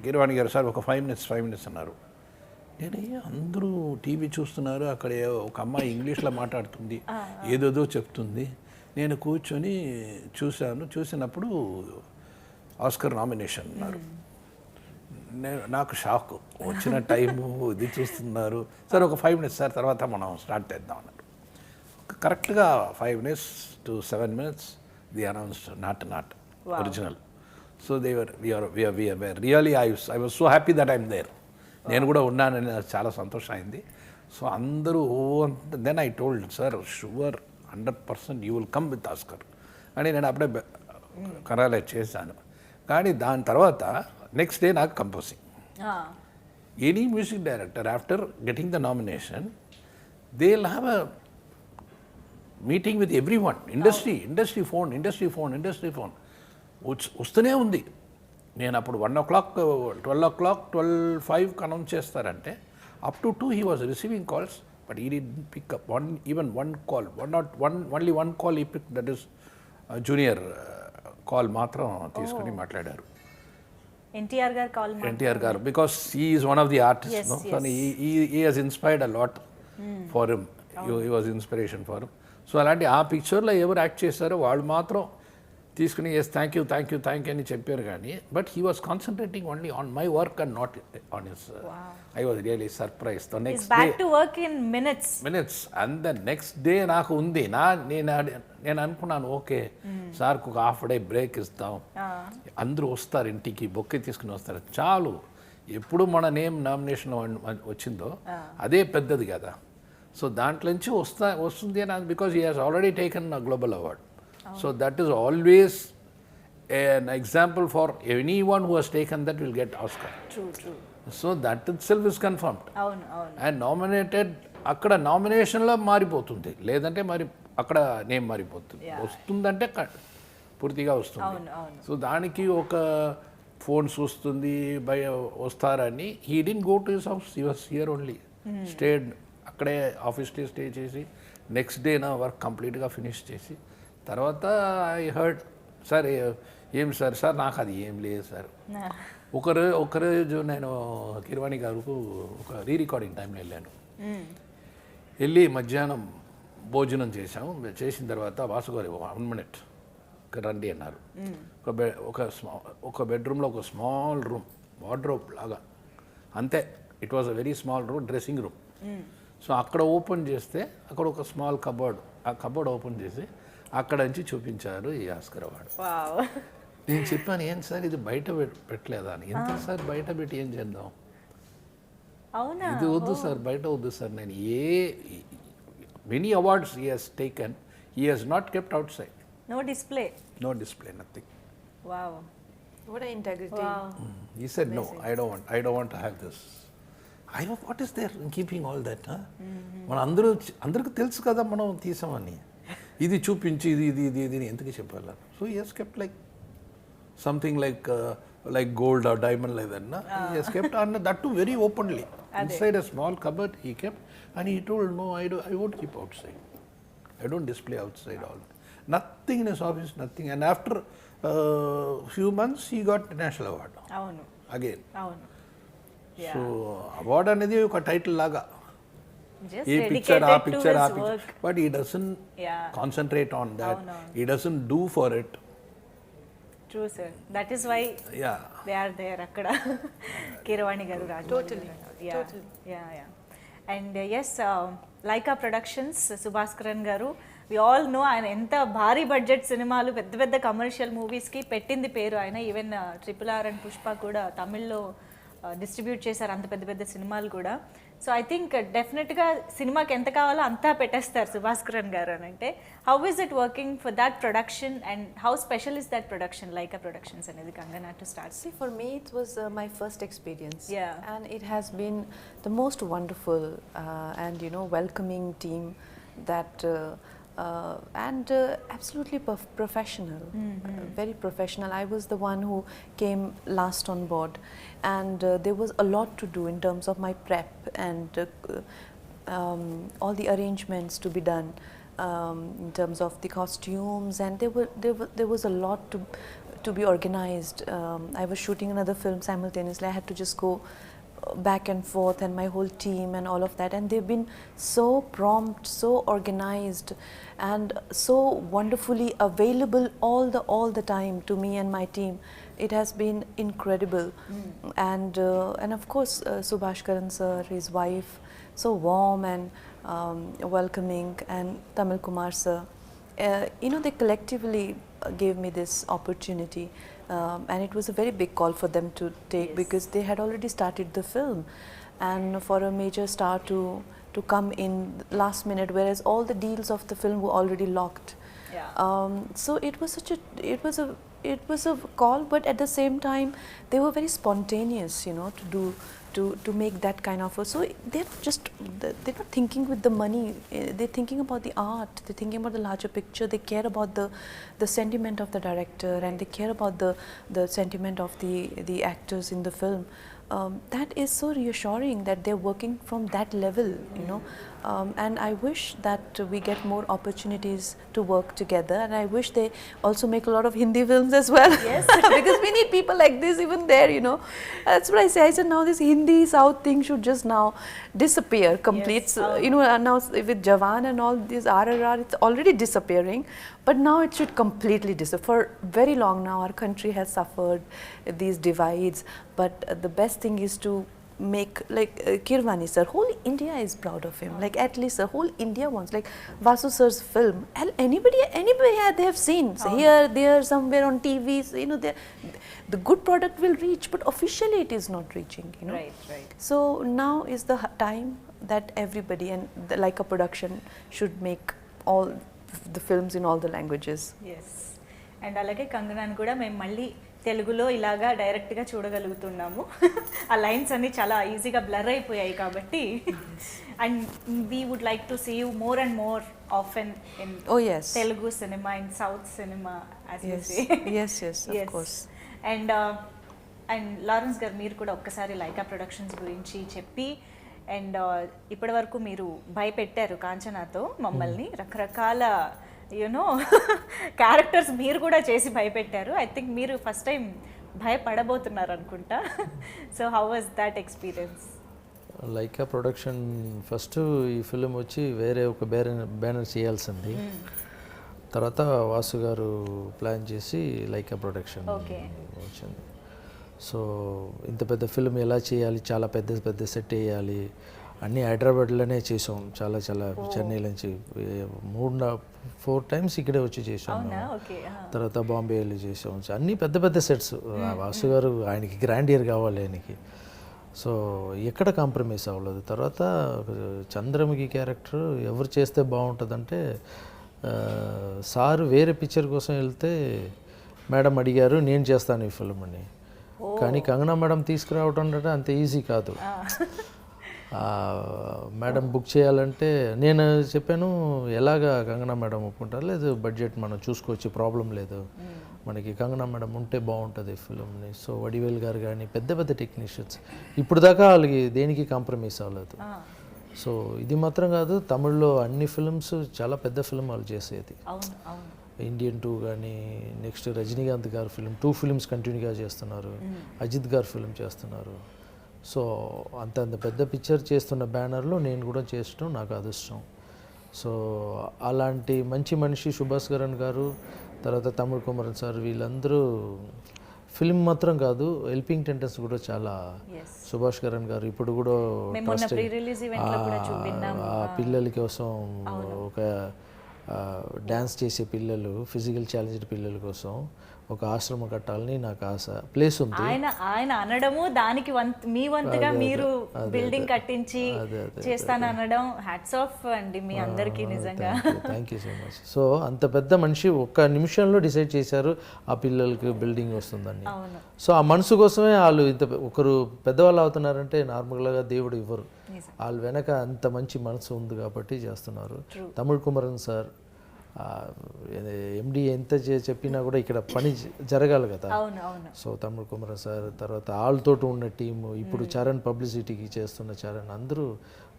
కిరవాణి గారు సార్ ఒక 5 minutes అన్నారు. నేను అందరూ టీవీ చూస్తున్నారు, అక్కడ ఒక అమ్మాయి ఇంగ్లీష్లో మాట్లాడుతుంది, ఏదేదో చెప్తుంది. నేను కూర్చొని చూసినప్పుడు ఆస్కర్ నామినేషన్ అన్నారు. నాకు షాక్, వచ్చిన టైము ఇది చూస్తున్నారు. సార్ ఒక 5 minutes సార్, తర్వాత మనం స్టార్ట్ చేద్దాం అన్నారు. కరెక్ట్గా 5 minutes to 7 minutes the announced not original. So they were really I was so happy that I'm there. నేను కూడా ఉన్నానని చాలా సంతోషం అయింది. సో అందరూ then I told sir sure 100% you will come with Oscar అని నేను అప్పుడే కరాలైజ్ చేశాను. కానీ దాని తర్వాత నెక్స్ట్ డే నాకు composing. Any music director after getting the nomination they will have a meeting with everyone. Industry phone వస్తూనే ఉంది. నేను అప్పుడు 1 o'clock 12 o'clock 12:05 అనౌన్స్ చేస్తారంటే up to 2 he was receiving calls, but he didn't pick up one call. Only one call he picked, that is junior call మాత్రం తీసుకుని మాట్లాడారు. ఎన్టీఆర్ గారు, because he is one of the artists. Yes, no? So he has inspired a lot for him. He was inspiration for him. So అలాంటి ఆ పిక్చర్లో ఎవరు act చేశారో వాళ్ళు మాత్రం తీసుకుని ఎస్ థ్యాంక్ యూ అని చెప్పారు. కానీ but he was concentrating only on my work and not on his. I was really surprise. The next day minutes and the next day నాకు ఉంది. నేను అనుకున్నాను ఓకే సార్కు ఒక హాఫ్ డే బ్రేక్ ఇస్తాం, అందరూ వస్తారు ఇంటికి, బొక్కే తీసుకుని వస్తారు, చాలు. ఎప్పుడు మన నేమ్ నామినేషన్ వచ్చిందో అదే పెద్దది కదా. సో దాంట్లో నుంచి వస్తుంది అని, because he has already taken global award. So that is always an example for anyone who has taken that will get Oscar. True. So that itself is confirmed. And nominated, akkada nomination lo maaripotundi, ledante mari akkada name maaripotundi, ostundante పూర్తిగా వస్తుంది. So దానికి ఒక phones వస్తుంది, వస్తారని. He didn't go to his house, he was here only, stayed అక్కడే ఆఫీస్లో stay చేసి next day నా వర్క్ కంప్లీట్గా ఫినిష్ చేసి తర్వాత ఐ హర్డ్ సార్ ఏం సార్ నాకు అది ఏం లేదు సార్. ఒకరోజు నేను కిరవాణి గారికి ఒక రికార్డింగ్ టైంలో వెళ్ళాను. వెళ్ళి మధ్యాహ్నం భోజనం చేసిన తర్వాత వాసు గారు 1 minute రండి అన్నారు. ఒక బెడ్రూమ్లో ఒక స్మాల్ రూమ్, వార్డ్రోబ్ లాగా అంతే. It was a very small room, dressing room. So అక్కడ ఓపెన్ చేస్తే అక్కడ ఒక స్మాల్ కబోర్డ్, ఆ కబోర్డ్ ఓపెన్ చేసి అక్కడ నుంచి చూపించారు ఈ ఆస్కర్ అవార్డు. నేను చెప్పాను ఏం సార్ ఇది బయట పెట్టలేదా అని. ఎంత సార్ బయట పెట్టి ఏం చేద్దాం, ఇది వద్దు సార్, బయట వద్దు సార్. నేను many awards he has taken, he has not kept out side. No display, nothing. Wow, what an integrity. He said no, I don't want to have this. What is there in keeping all that? మన అందరికి తెలుసు కదా మనం తీసామని. ఇది చూపించి ఇది ఎందుకు చెప్పాలి. So he has kept like something like gold or diamond like that. He has kept under that too very openly. Inside a small cupboard he kept, and he told, no, I won't keep outside. I don't display outside all. Nothing in his office, nothing. And after few months he got national award. Avunu. Again. Avunu. Yeah. So award anedi oka title laga. Just A picture, dedicated a picture, to a his picture. work. But he doesn't concentrate on that. He doesn't do for it. True, sir. That is why they are there akkada. Keeravani garu Raju. Totally. Yeah. And yes, Laika Productions, Subhaskaran garu, we all know ఆయన ఎంత భారీ budget సినిమాలు పెద్ద పెద్ద commercial మూవీస్కి పెట్టింది పేరు. ఆయన ఈవెన్ RRR అండ్ పుష్ప కూడా తమిళ్లో డిస్ట్రిబ్యూట్ చేశారు అంత పెద్ద పెద్ద సినిమాలు కూడా. సో ఐ థింక్ డెఫినెట్గా సినిమాకి ఎంత కావాలో అంతా పెట్టేస్తారు సుభాస్కరన్ గారు అని అంటే. How is it working for that production and how special is that production Lyca productions అనేది Kangana to start? See, for me it was my first experience. Yeah. And it has been the most wonderful and welcoming team that and absolutely professional. Very professional. I was the one who came last on board, and there was a lot to do in terms of my prep and all the arrangements to be done in terms of the costumes, and there was a lot to be organized. I was shooting another film simultaneously. I had to just go back and forth, and my whole team and all of that, and they've been so prompt, so organized, and so wonderfully available all the time to me and my team. It has been incredible. And of course Subhaskaran sir, his wife, so warm and welcoming, and Tamil Kumar sir, they collectively gave me this opportunity. And it was a very big call for them to take, because they had already started the film, and for a major star to come in last minute, whereas all the deals of the film were already locked. So it was a call, but at the same time they were very spontaneous, to make that kind of so they're not thinking with the money, they're thinking about the art, they're thinking about the larger picture. They care about the sentiment of the director, and they care about the sentiment of the actors in the film. That is so reassuring that they're working from that level, and I wish that we get more opportunities to work together, and I wish they also make a lot of Hindi films as well. Yes. Because we need people like this even there, That's what I say. I said now this Hindi South thing should just now disappear complete. Yes. Now with Jawan and all this RRR, it's already disappearing, but now it should completely disappear. For very long now our country has suffered these divides, but the best thing is to make like Kirwani sir, whole India is proud of him. Like at least the whole India wants, like Vasu sir's film, anybody they have seen, so here, there, somewhere on TV, so, the good product will reach, but officially it is not reaching, Right. So now is the time that everybody and the Laika production should make all the films in all the languages. Yes. And అలాగే కంగనాని కూడా మేము మళ్ళీ తెలుగులో ఇలాగా డైరెక్ట్గా చూడగలుగుతున్నాము. ఆ lines అన్ని చాలా ఈజీగా బ్లర్ అయిపోయాయి కాబట్టి. And we would like to see you more and more often in Telugu cinema, in south cinema, as you say. Yes, of course. And Lawrence garu, మీరు కూడా ఒక్కసారి లైకా ప్రొడక్షన్స్ గురించి చెప్పి, అండ్ ఇప్పటి వరకు మీరు భయపెట్టారు కాంచనాతో మమ్మల్ని, రకరకాల క్యారెక్టర్స్ మీరు కూడా చేసి భయపెట్టారు. ఐ థింక్ మీరు ఫస్ట్ టైం భయపడబోతున్నారు అనుకుంటా. So how was that experience? Lyca production first ఈ ఫిలిం వచ్చి వేరే ఒక బ్యానర్ చేయాల్సింది. తర్వాత వాసు గారు ప్లాన్ చేసి లైకా ప్రొడక్షన్ వచ్చింది. సో ఇంత పెద్ద ఫిలిం ఎలా చేయాలి, చాలా పెద్ద సెట్ వేయాలి, అన్నీ హైదరాబాద్లోనే చేసాం. చాలా చెన్నై నుంచి 3-4 టైమ్స్ ఇక్కడే వచ్చి చేసాం. తర్వాత బాంబే వెళ్ళి చేసాం. అన్నీ పెద్ద సెట్స్. వాసు గారు, ఆయనకి గ్రాండియర్ కావాలి ఆయనకి. సో ఎక్కడ కాంప్రమైజ్ అవ్వలేదు. తర్వాత చంద్రముఖి క్యారెక్టర్ ఎవరు చేస్తే బాగుంటుందంటే, సారు వేరే పిక్చర్ కోసం వెళ్తే మేడం అడిగారు నేను చేస్తాను ఈ ఫిల్మ్ అని. కానీ కంగనా మేడం తీసుకురావడం అంటే అంత ఈజీ కాదు. మేడం బుక్ చేయాలంటే నేను చెప్పాను ఎలాగా కంగనా మేడం ఒప్పుకుంటారు, లేదు బడ్జెట్ మనం చూసుకోవచ్చు, ప్రాబ్లం లేదు, మనకి కంగనా మేడం ఉంటే బాగుంటుంది ఫిల్మ్ని. సో వడివేల్ గారు కానీ పెద్ద పెద్ద టెక్నీషియన్స్ ఇప్పుడు దాకా వాళ్ళకి దేనికి కాంప్రమైజ్ అవ్వలేదు. సో ఇది మాత్రం కాదు, తమిళ్లో అన్ని ఫిల్మ్స్ చాలా పెద్ద ఫిల్మ్ వాళ్ళు చేసేది. ఇండియన్ 2 కానీ, నెక్స్ట్ రజనీకాంత్ గారు ఫిల్మ్ 2 ఫిల్మ్స్ కంటిన్యూగా చేస్తున్నారు, అజిత్ గారు ఫిల్మ్ చేస్తున్నారు. సో అంత పెద్ద పిక్చర్ చేస్తున్న బ్యానర్లో నేను కూడా చేసడం నాకు అదృష్టం. సో అలాంటి మంచి మనిషి సుభాస్కరన్ గారు, తర్వాత తమిళ కుమారన్ సార్, వీళ్ళందరూ ఫిల్మ్ మాత్రం కాదు హెల్పింగ్ టెంటెన్స్ కూడా చాలా. సుభాష్ కరణ్ గారు ఇప్పుడు కూడా పిల్లల కోసం ఒక డ్యాన్స్ చేసే పిల్లలు, ఫిజికల్ ఛాలెంజ్డ్ పిల్లల కోసం ఒక ఆశ్రమం కట్టాలని నాకు ఆశ. ప్లేస్ ఉంది, ఆయన అనడము దానికి మీ వంతుగా మీరు బిల్డింగ్ కట్టించి చేస్తాను అనడం హ్యాట్స్ ఆఫ్ అండి మీ అందరికీ నిజంగా. Thank you so much. So అంత పెద్ద మనిషి ఒక్క నిమిషంలో డిసైడ్ చేశారు ఆ పిల్లలకి బిల్డింగ్ వస్తుందని. సో ఆ మనసు కోసమే వాళ్ళు ఇంత ఒకరు పెద్దవాళ్ళు అవుతున్నారంటే నార్మల్గా దేవుడు ఇవ్వరు, వాళ్ళు వెనక అంత మంచి మనసు ఉంది కాబట్టి చేస్తున్నారు. తమిళ కుమారన్ సార్ ఎండి ఎంత చెప్పినా కూడా ఇక్కడ పని జరగాలి కదా. సో తమిళ కుమారన్ సార్, తర్వాత వాళ్ళతోటి ఉన్న టీము, ఇప్పుడు చరణ్ పబ్లిసిటీకి చేస్తున్న చరణ్, అందరూ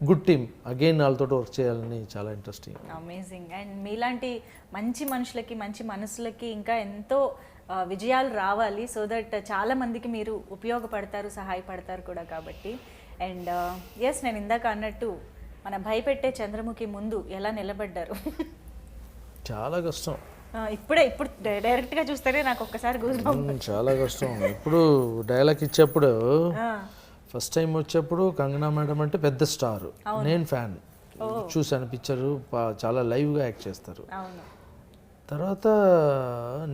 గుడ్ టీమ్. అగైన్ వాళ్ళతో వర్క్ చేయాలని చాలా ఇంట్రెస్టింగ్. అమేజింగ్. అండ్ మీలాంటి మంచి మనుషులకి, మంచి మనసులకి ఇంకా ఎంతో విజయాలు రావాలి, సో దట్ చాలా మందికి మీరు ఉపయోగపడతారు, సహాయపడతారు కూడా కాబట్టి. అండ్ ఎస్, నేను ఇందాక అన్నట్టు మన భయపెట్టే చంద్రముఖి ముందు ఎలా నిలబడ్డారు? చాలా కష్టం. ఇప్పుడు డైరెక్ట్గా చూస్తేనే నాకు ఒక్కసారి చాలా కష్టం. ఇప్పుడు డైలాగ్ ఇచ్చేప్పుడు ఫస్ట్ టైం వచ్చేప్పుడు కంగనా మేడం అంటే పెద్ద స్టార్, నేను ఫ్యాన్, చూశాను పిక్చరు, చాలా లైవ్గా యాక్ట్ చేస్తారు. తర్వాత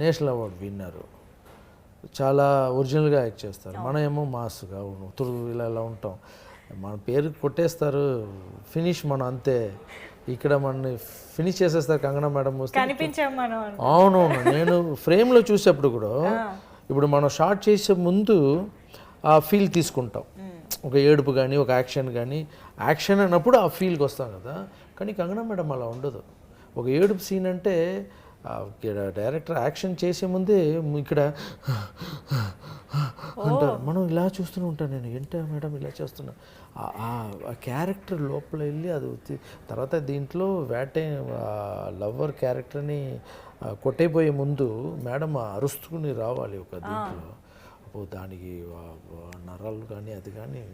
నేషనల్ అవార్డు విన్నారు, చాలా ఒరిజినల్గా యాక్ట్ చేస్తారు. మనం ఏమో మాస్గా ఇలా ఉంటాం, మన పేరు కొట్టేస్తారు, ఫినిష్ మనం అంతే. ఇక్కడ మన ఫినిష్ చేసేస్తారు కంగనా మేడం వస్తే. అవునవును, నేను ఫ్రేమ్లో చూసేప్పుడు కూడా ఇప్పుడు మనం షార్ట్ చేసే ముందు ఆ ఫీల్ తీసుకుంటాం, ఒక ఏడుపు కానీ ఒక యాక్షన్ కానీ. యాక్షన్ అన్నప్పుడు ఆ ఫీల్కి వస్తాం కదా, కానీ కంగనా మేడం అలా ఉండదు. ఒక ఏడుపు సీన్ అంటే డైరెక్టర్ యాక్షన్ చేసే ముందే ఇక్కడ అంటారు, మనం ఇలా చూస్తూనే ఉంటాను, నేను ఏంటో మేడం ఇలా చేస్తున్నా, ఆ క్యారెక్టర్ లోపల వెళ్ళి అది. తర్వాత దీంట్లో లవ్వర్ క్యారెక్టర్ని కొట్టేపోయే ముందు మేడం అరుస్తుకుని రావాలి ఒక దీంట్లో, దానికి నరాలు కానీ అది కానీ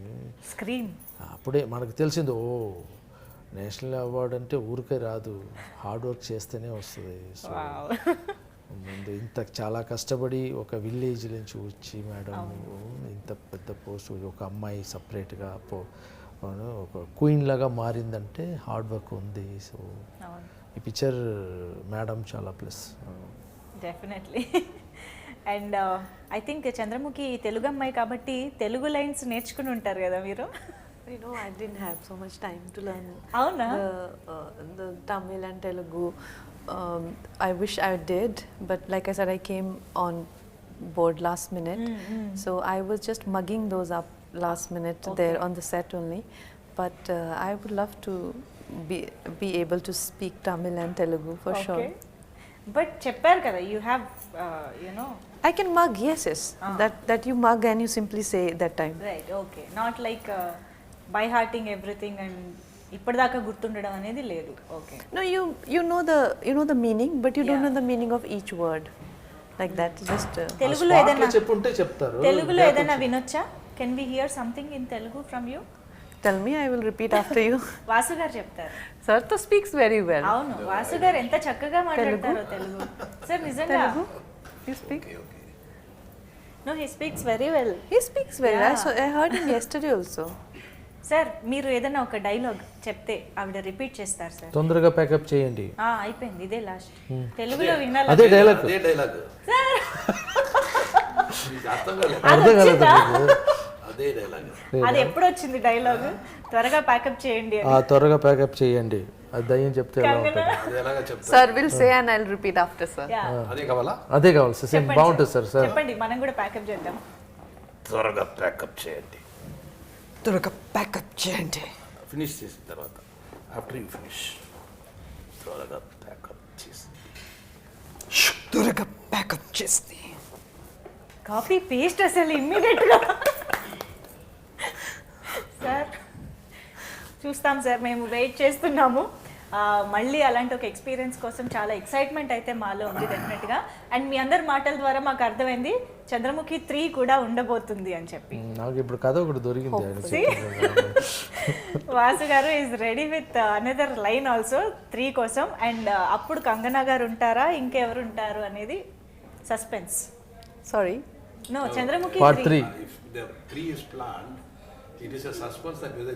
స్క్రీన్, అప్పుడే మనకు తెలిసింది ఓ నేషనల్ అవార్డు అంటే ఊరికే రాదు, హార్డ్ వర్క్ చేస్తేనే వస్తుంది. సో ముందు ఇంత చాలా కష్టపడి ఒక విలేజ్ నుంచి వచ్చి మేడం ఇంత పెద్ద పోస్ట్, ఒక అమ్మాయి సపరేట్గా ఒక క్వీన్ లాగా మారిందంటే హార్డ్ వర్క్ ఉంది. సో ఈ పిక్చర్ మేడం చాలా plus definitely. And I think Chandramukhi Telugu అమ్మాయి కాబట్టి తెలుగు లైన్స్ నేర్చుకుని ఉంటారు కదా మీరు? You know, I didn't have so much time to learn the Tamil and Telugu. I wish I did, but like I said, I came on board last minute, so I was just mugging those up last minute there on the set only. But I would love to be able to speak Tamil and Telugu for sure. But చెప్పారు కదా, you have you know, I can mug, yes. That you mug and you simply say that time. Right, okay. Not like by hearting everything and ఇప్పటిదాకా గుర్తుండడం అనేది లేదు. Okay. No, you know the meaning, but you don't know the meaning of each word. Like that, just తెలుగులో ఏదైనా చెప్పుంటే చెప్తారు. తెలుగులో ఏదైనా వినొచ్చా? Can we hear something in Telugu from you? Tell me, I will repeat after you. Vasu గారు చెప్తారు. Sir to speaks very well. అవును, వాసు గారు ఎంత చక్కగా మాట్లాడతారో తెలుగు. సార్ నిజంగా Telugu? You speak? No, he speaks very well. He speaks very well. I heard him yesterday also. Sir మీరు ఏదైనా ఒక డైలాగ్ చెప్తే ఆవిడ రిపీట్ చేస్తారు సార్. తొందరగా ప్యాకప్ చేయండి. అయిపోయింది, ఇదే లాస్ట్. తెలుగులో వినాలి. అదే డైలాగ్. సార్ అర్థం కాలేదు. అదే డైలాగ్. అది ఎప్పుడు వచ్చింది డైలాగ్? త్వరగా ప్యాకప్ చేయండి. త్వరగా ప్యాకప్ చేయండి, అది దయ్యం చెప్తే ఎలా ఉంటుంది? Sir will say and I'll repeat after sir. అదే కావాలా? అదే కావాలి సార్. సేమ్ బాగుంటుంది సార్. చెప్పండి, మనం కూడా ప్యాకప్ చేద్దాం. త్వరగా ప్యాకప్ చేయండి. త్వరగా ప్యాకప్ చేయండి. ఫినిష్ చేసిన తర్వాత ఆఫ్టర్ యూ ఫినిష్ త్వరగా ప్యాకప్ చేసి త్వరగా ప్యాకప్ చేస్తే కాపీ పేస్ట్ అసలు ఇమ్మీడియట్గా. సార్ చూస్తాం సార్, మేము వెయిట్ చేస్తున్నాము. మళ్ళీ అలాంటి ఒక ఎక్స్పీరియన్స్ కోసం చాలా ఎక్సైట్మెంట్ అయితే మాలో ఉంది డెఫినెట్గా. అండ్ మీ అందరి మాటల ద్వారా మాకు అర్థమైంది చంద్రముఖి 3 కూడా ఉండబోతుంది అని చెప్పి. నాకు ఇప్పుడు కథ ఒకటి దొరికింది. వాసు గారు is ready with another line also 3 కోసం. అండ్ అప్పుడు కంగనా గారు ఉంటారా ఇంకెవరు ఉంటారు అనేది suspense. Sorry. No, Chandramukhi Part 3. if the 3 is planned, it is a suspense that whether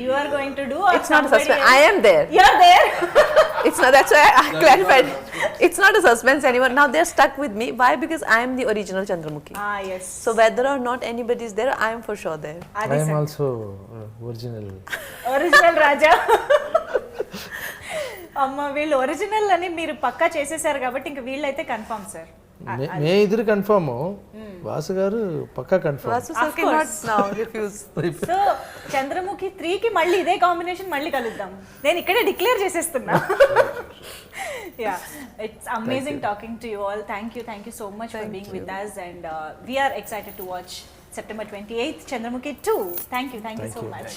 you are going to do or It's not a suspense. I am there. You're there. It's not. That's why I clarified. It's not a suspense anymore. Now they're stuck with me. Why? Because I am the original Chandramukhi. Yes. So whether or not anybody is there, I am for sure there. I am also original రాజా. అమ్మ, వీళ్ళు original అని మీరు పక్కా చేసేసారు కాబట్టి ఇంకా వీళ్ళైతే confirm sir. మే ఇద్దరు confirm. Vasu గారు పక్కా confirm. Vasu sir cannot now refuse. So Chandramukhi 3కి మళ్ళీ ఇదే కాంబినేషన్ మళ్ళీ కలుద్దాం. నేను ఇక్కడే డిక్లేర్ చేసేస్తున్నా. Yeah, it's amazing talking to you all. Thank you so much for being with us and we're excited to watch September 28th Chandramukhi 2. Thank you so much.